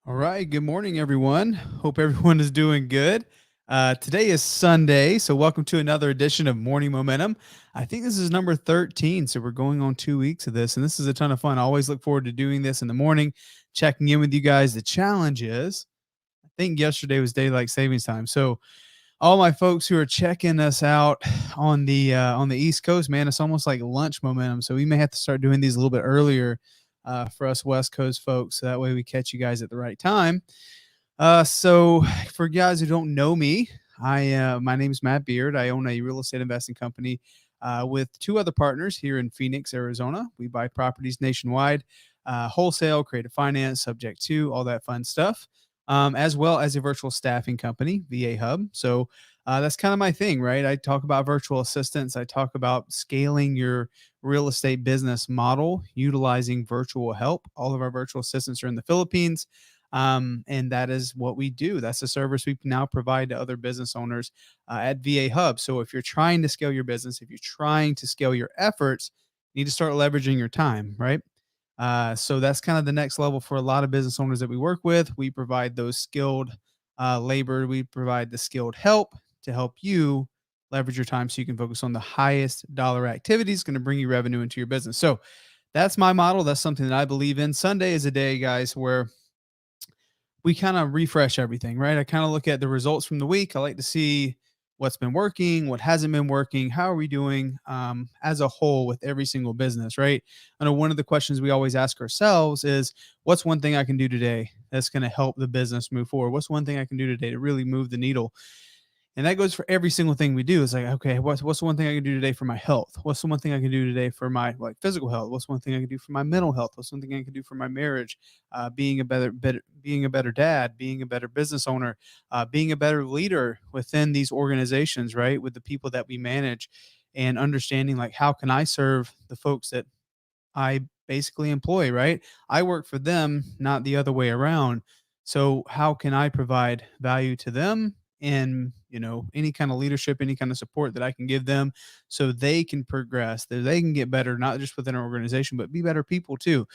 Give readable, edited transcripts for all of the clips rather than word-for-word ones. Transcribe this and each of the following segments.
All right. Good morning, everyone. Hope everyone is doing good. Today is Sunday, so welcome to another edition of Morning Momentum. I think this is number 13, so we're going on 2 weeks of this, and this is a ton of fun. I always look forward to doing this in the morning, checking in with you guys. The challenge is, I think yesterday was daylight savings time, so all my folks who are checking us out on the East Coast, man, it's almost like lunch momentum. So we may have to start doing these a little bit earlier for us West Coast folks. So that way we catch you guys at the right time. So for guys who don't know me, I my name is Matt Beard. I own a real estate investing company with two other partners here in Phoenix, Arizona. We buy properties nationwide, wholesale, creative finance, subject to all that fun stuff, as well as a virtual staffing company, VA Hub. So that's kind of my thing, right? I talk about virtual assistants. I talk about scaling your real estate business model utilizing virtual help. All of our virtual assistants are in the Philippines. And that is what we do. That's the service we now provide to other business owners at VA Hub. So if you're trying to scale your business, if you're trying to scale your efforts, you need to start leveraging your time, right? So that's kind of the next level for a lot of business owners that we work with. We provide those skilled labor, we provide the skilled help to help you leverage your time so you can focus on the highest dollar activities going to bring you revenue into your business. So that's my model. That's something that I believe in. Sunday is a day, guys, where we kind of refresh everything, right? I kind of look at the results from the week. I like to see what's been working, what hasn't been working, how are we doing as a whole with every single business, right? I know one of the questions we always ask ourselves is, what's one thing I can do today that's going to help the business move forward? What's one thing I can do today to really move the needle? And that goes for every single thing we do. It's like, okay, what's the one thing I can do today for my health? What's the one thing I can do today for my like physical health? What's one thing I can do for my mental health? What's one thing I can do for my marriage? Being a better dad, being a better business owner, being a better leader within these organizations, right? With the people that we manage, and understanding like how can I serve the folks that I basically employ, right? I work for them, not the other way around. So how can I provide value to them and, any kind of leadership, any kind of support that I can give them so they can progress, that they can get better, not just within our organization, but be better people too.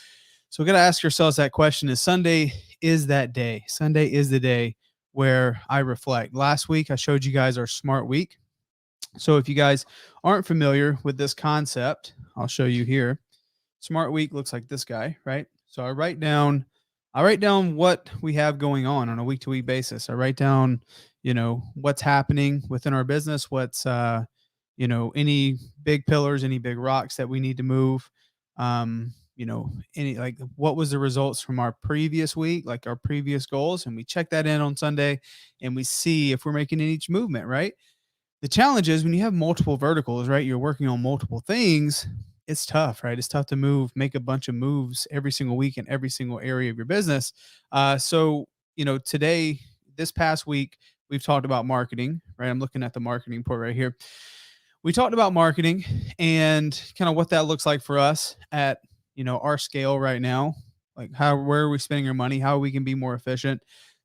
So we got to ask ourselves that question: is Sunday is that day? Sunday is the day where I reflect. Last week I showed you guys our smart week. So if you guys aren't familiar with this concept, I'll show you here. Smart week looks like this guy, right? So I write down what we have going on a week to week basis. I write down, what's happening within our business, what's any big pillars, any big rocks that we need to move. Any like what was the results from our previous week, like our previous goals, and we check that in on Sunday and we see if we're making any movement, right? The challenge is when you have multiple verticals, right? You're working on multiple things. It's tough, right? It's tough to make a bunch of moves every single week in every single area of your business. Today, this past week, we've talked about marketing, right? I'm looking at the marketing report right here. We talked about marketing and kind of what that looks like for us at, our scale right now. Like where are we spending our money? How we can be more efficient.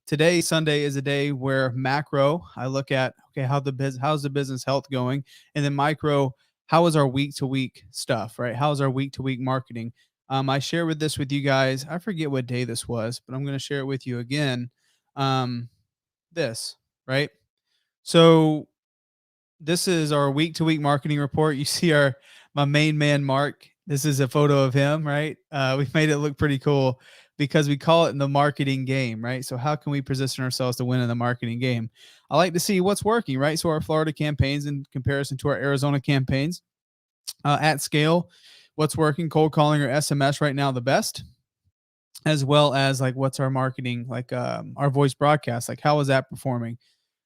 Today, Sunday, is a day where macro, I look at, okay, how's the business health going? And then micro, how is our week to week stuff, right? How's our week to week marketing? I share with you guys. I forget what day this was, but I'm going to share it with you again. Um, this, right? So this is our week to week marketing report. You see my main man, Mark. This is a photo of him, right? We've made it look pretty cool because we call it the marketing game, right? So how can we position ourselves to win in the marketing game? I like to see what's working, right? So our Florida campaigns in comparison to our Arizona campaigns at scale, what's working, cold calling or SMS right now the best, as well as like what's our marketing, like our voice broadcast, like how is that performing?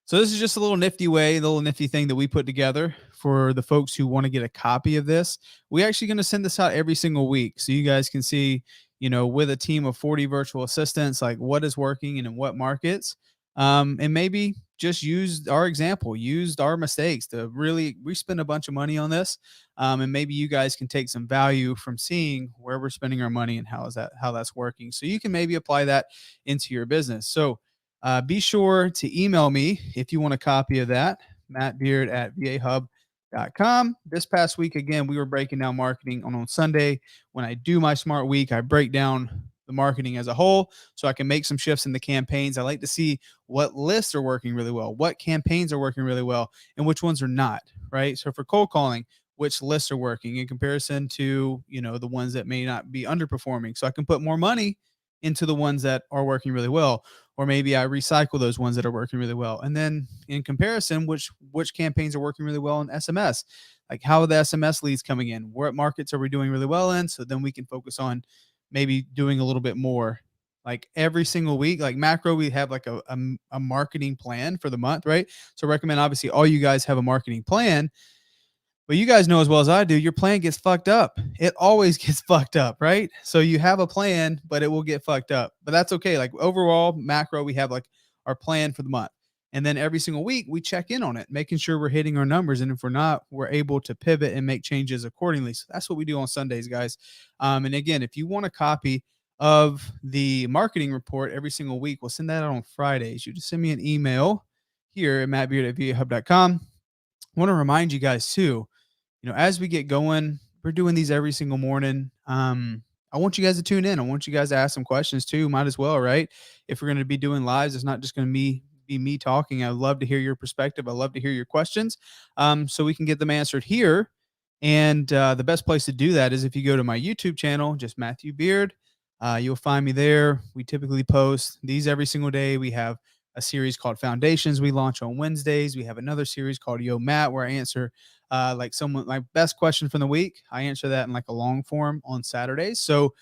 So this is just a little nifty thing that we put together for the folks who want to get a copy of this. We're actually going to send this out every single week so you guys can see, with a team of 40 virtual assistants, like what is working and in what markets. And maybe just use our example, used our mistakes to really, we spend a bunch of money on this. And maybe you guys can take some value from seeing where we're spending our money and how that's working. So you can maybe apply that into your business. So be sure to email me if you want a copy of that, mattbeard@vahub.com. This past week, again, we were breaking down marketing on Sunday. When I do my smart week, I break down the marketing as a whole so I can make some shifts in the campaigns. I like to see what lists are working really well, what campaigns are working really well, and which ones are not, right? So for cold calling, which lists are working in comparison to, the ones that may not be underperforming. So I can put more money into the ones that are working really well, or maybe I recycle those ones that are working really well. And then in comparison, which campaigns are working really well in SMS? Like how are the SMS leads coming in? What markets are we doing really well in? So then we can focus on maybe doing a little bit more. Like every single week, like macro, we have like a marketing plan for the month, right? So recommend obviously all you guys have a marketing plan, but you guys know as well as I do, your plan gets fucked up. It always gets fucked up, right? So you have a plan, but it will get fucked up. But that's okay. Like overall, macro, we have like our plan for the month. And then every single week, we check in on it, making sure we're hitting our numbers. And if we're not, we're able to pivot and make changes accordingly. So that's what we do on Sundays, guys. And again, if you want a copy of the marketing report every single week, we'll send that out on Fridays. You just send me an email here at mattbeard@vahub.com. I want to remind you guys too, as we get going, we're doing these every single morning. I want you guys to tune in. I want you guys to ask some questions too. Might as well, right? If we're going to be doing lives, it's not just going to be me talking. I'd love to hear your perspective. I love to hear your questions, so we can get them answered here. And the best place to do that is if you go to my YouTube channel, just Matthew Beard. You'll find me there. We typically post these every single day. We have a series called Foundations we launch on Wednesdays. We have another series called Yo Matt, where I answer like someone my best question from the week. I answer that in like a long form on Saturdays. So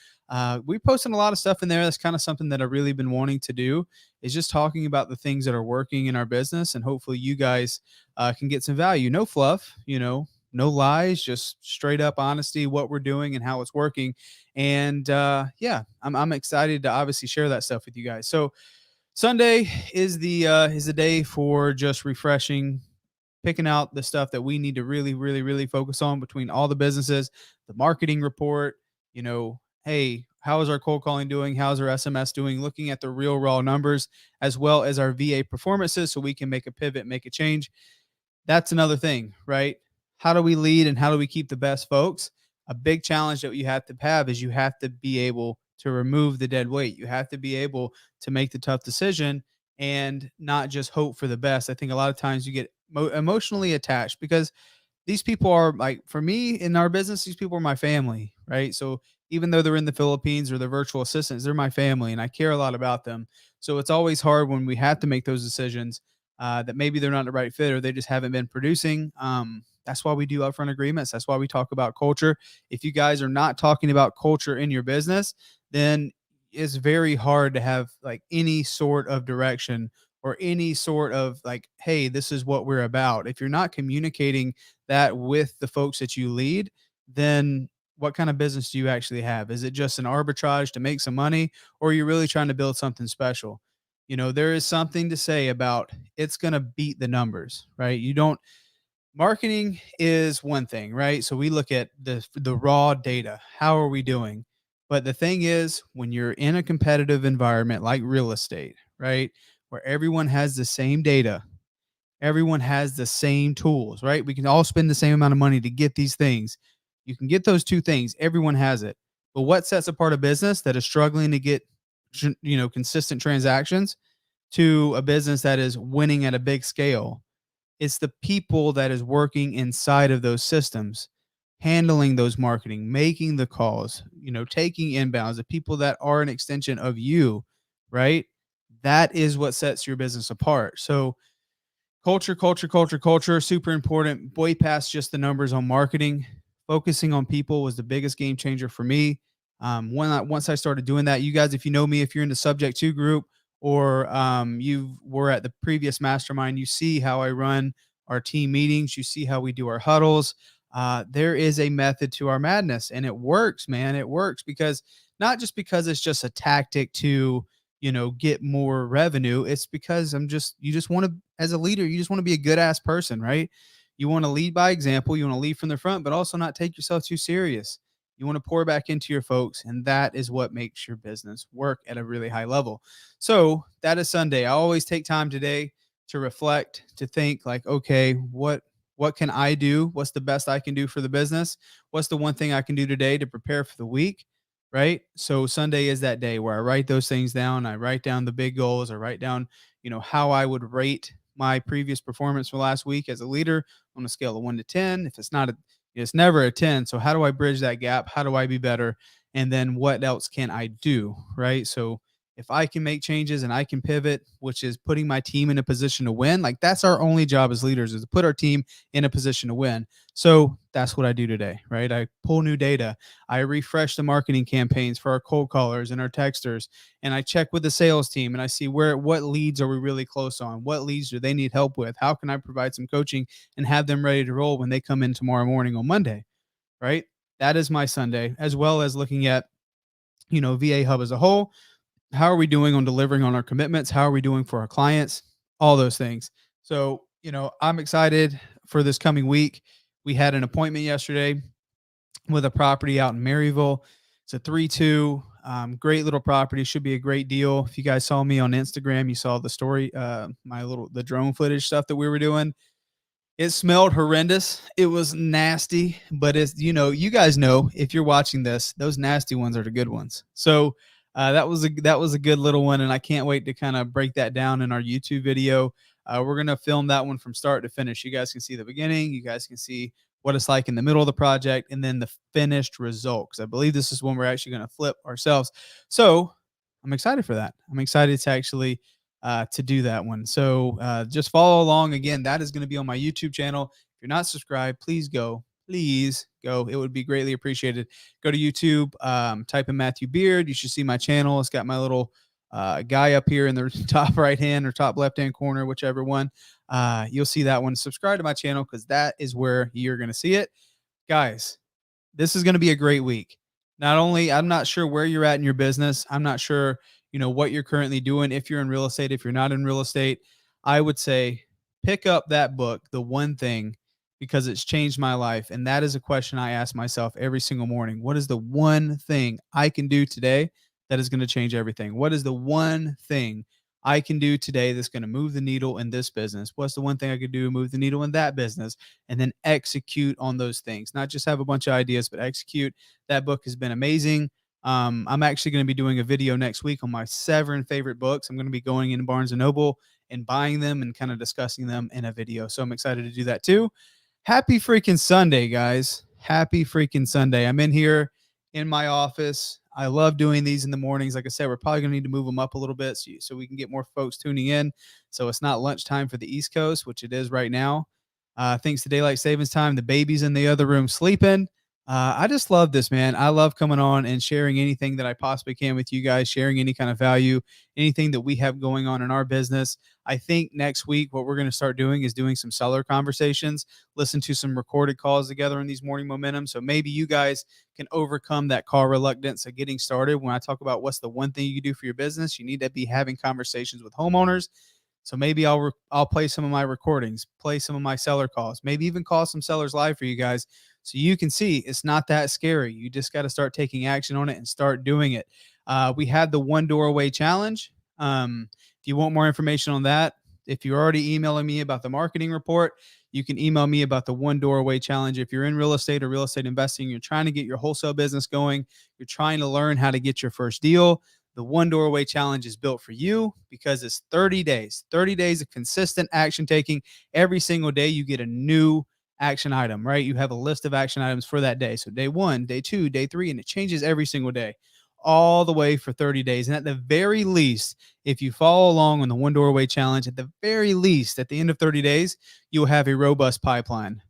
we posting a lot of stuff in there. That's kind of something that I've really been wanting to do, is just talking about the things that are working in our business, and hopefully you guys can get some value. No fluff, no lies, just straight up honesty, what we're doing and how it's working. And yeah, I'm excited to obviously share that stuff with you guys. So Sunday is the day for just refreshing, picking out the stuff that we need to really, really, really focus on between all the businesses, the marketing report, hey, how is our cold calling doing? How's our SMS doing? Looking at the real raw numbers as well as our VA performances so we can make a pivot, make a change. That's another thing, right? How do we lead and how do we keep the best folks? A big challenge that you have to have is you have to be able to remove the dead weight. You have to be able to make the tough decision and not just hope for the best. I think a lot of times you get emotionally attached because these people are like, for me in our business, these people are my family, right? So even though they're in the Philippines or they're virtual assistants, they're my family and I care a lot about them. So it's always hard when we have to make those decisions that maybe they're not the right fit or they just haven't been producing. That's why we do upfront agreements. That's why we talk about culture. If you guys are not talking about culture in your business, then it's very hard to have like any sort of direction or any sort of like, hey, this is what we're about. If you're not communicating that with the folks that you lead, then what kind of business do you actually have? Is it just an arbitrage to make some money, or are you really trying to build something special? There is something to say about it's going to beat the numbers, right? You don't Marketing is one thing, right? So we look at the raw data. How are we doing? But the thing is, when you're in a competitive environment like real estate, right, where everyone has the same data, everyone has the same tools, right? We can all spend the same amount of money to get these things. You can get those two things. Everyone has it. But what sets apart a business that is struggling to get, consistent transactions to a business that is winning at a big scale? It's the people that is working inside of those systems, handling those marketing, making the calls, taking inbounds, the people that are an extension of you, right? That is what sets your business apart. So culture, culture, culture, culture, super important. Way past just the numbers on marketing. Focusing on people was the biggest game changer for me. Once I started doing that, you guys, if you know me, if you're in the Subject to group or you were at the previous mastermind, you see how I run our team meetings. You see how we do our huddles. There is a method to our madness, and it works, man. It works because not just because it's just a tactic to get more revenue. It's because you just want to, as a leader, you just want to be a good ass person, right? You want to lead by example. You want to lead from the front, but also not take yourself too serious. You want to pour back into your folks, and that is what makes your business work at a really high level. So that is Sunday. I always take time today to reflect, to think like, okay, what can I do? What's the best I can do for the business? What's the one thing I can do today to prepare for the week? right? So Sunday is that day where I write those things down. I write down the big goals. I write down, how I would rate my previous performance for last week as a leader on a scale of 1 to 10. If it's not it's never a 10. So how do I bridge that gap? How do I be better? And then what else can I do? Right. So if I can make changes and I can pivot, which is putting my team in a position to win, like that's our only job as leaders, is to put our team in a position to win. So that's what I do today, right? I pull new data. I refresh the marketing campaigns for our cold callers and our texters, and I check with the sales team and I see what leads are we really close on? What leads do they need help with? How can I provide some coaching and have them ready to roll when they come in tomorrow morning on Monday, right? That is my Sunday, as well as looking at, VA Hub as a whole. How are we doing on delivering on our commitments? How are we doing for our clients? All those things. So, I'm excited for this coming week. We had an appointment yesterday with a property out in Maryville. It's a 3-2. Great little property. Should be a great deal. If you guys saw me on Instagram, you saw the story, the drone footage stuff that we were doing. It smelled horrendous. It was nasty, but you guys know, if you're watching this, those nasty ones are the good ones. So that was a good little one, and I can't wait to kind of break that down in our YouTube video. We're gonna film that one from start to finish. You guys can see the beginning. You guys can see what it's like in the middle of the project, and then the finished result. Because I believe this is when we're actually gonna flip ourselves. So I'm excited for that. I'm excited to do that one. So just follow along. Again, that is going to be on my YouTube channel. If you're not subscribed, please go. Please go. It would be greatly appreciated. Go to YouTube, type in Matthew Beard. You should see my channel. It's got my little guy up here in the top right hand or top left hand corner, whichever one. You'll see that one. Subscribe to my channel because that is where you're going to see it. Guys, this is going to be a great week. Not only, I'm not sure where you're at in your business. I'm not sure, what you're currently doing. If you're in real estate, if you're not in real estate, I would say pick up that book, The One Thing, because it's changed my life. And that is a question I ask myself every single morning. What is the one thing I can do today that is going to change everything? What is the one thing I can do today that's going to move the needle in this business? What's the one thing I could do to move the needle in that business? And then execute on those things, not just have a bunch of ideas, but execute. That book has been amazing. I'm actually going to be doing a video next week on my 7 favorite books. I'm going to be going in Barnes and Noble and buying them and kind of discussing them in a video. So I'm excited to do that too. Happy freaking Sunday, guys. Happy freaking Sunday. I'm in here in my office. I love doing these in the mornings. Like I said, we're probably going to need to move them up a little bit so we can get more folks tuning in. So it's not lunchtime for the East Coast, which it is right now. Thanks to daylight savings time, the baby's in the other room sleeping. I just love this, man. I love coming on and sharing anything that I possibly can with you guys, sharing any kind of value, anything that we have going on in our business. I think next week, what we're going to start doing is doing some seller conversations, listen to some recorded calls together in these morning momentum. So maybe you guys can overcome that call reluctance of getting started. When I talk about what's the one thing you do for your business, you need to be having conversations with homeowners. So maybe I'll play some of my recordings, play some of my seller calls, maybe even call some sellers live for you guys, so you can see it's not that scary. You just got to start taking action on it and start doing it. We had the one door away challenge. If you want more information on that, if you're already emailing me about the marketing report, you can email me about the one door away challenge. If you're in real estate or real estate investing, you're trying to get your wholesale business going, you're trying to learn how to get your first deal, the one door away challenge is built for you because it's 30 days of consistent action taking. Every single day, you get a new action item, right? You have a list of action items for that day. So day 1, day 2, day 3, and it changes every single day, all the way for 30 days. And at the very least, if you follow along on the one door away challenge, at the very least, at the end of 30 days, you'll have a robust pipeline.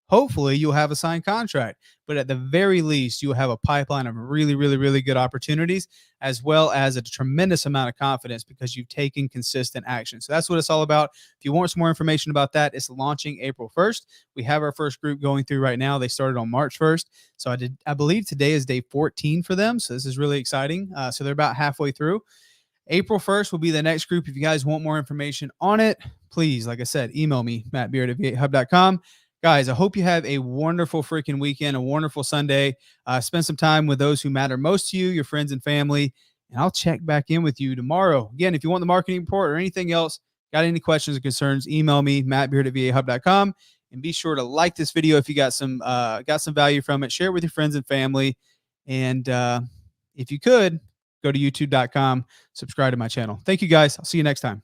Hopefully you'll have a signed contract, but at the very least, you'll have a pipeline of really, really, really good opportunities, as well as a tremendous amount of confidence because you've taken consistent action. So that's what it's all about. If you want some more information about that, it's launching April 1st. We have our first group going through right now. They started on March 1st. So I believe today is day 14 for them. So this is really exciting. So they're about halfway through. April 1st will be the next group. If you guys want more information on it, please, like I said, email me, mattbeard@v8hub.com. Guys, I hope you have a wonderful freaking weekend, a wonderful Sunday. Spend some time with those who matter most to you, your friends and family, and I'll check back in with you tomorrow. Again, if you want the marketing report or anything else, got any questions or concerns, email me, mattbeard@v8hub.com, and be sure to like this video if you got some value from it. Share it with your friends and family, and if you could, go to youtube.com, subscribe to my channel. Thank you guys. I'll see you next time.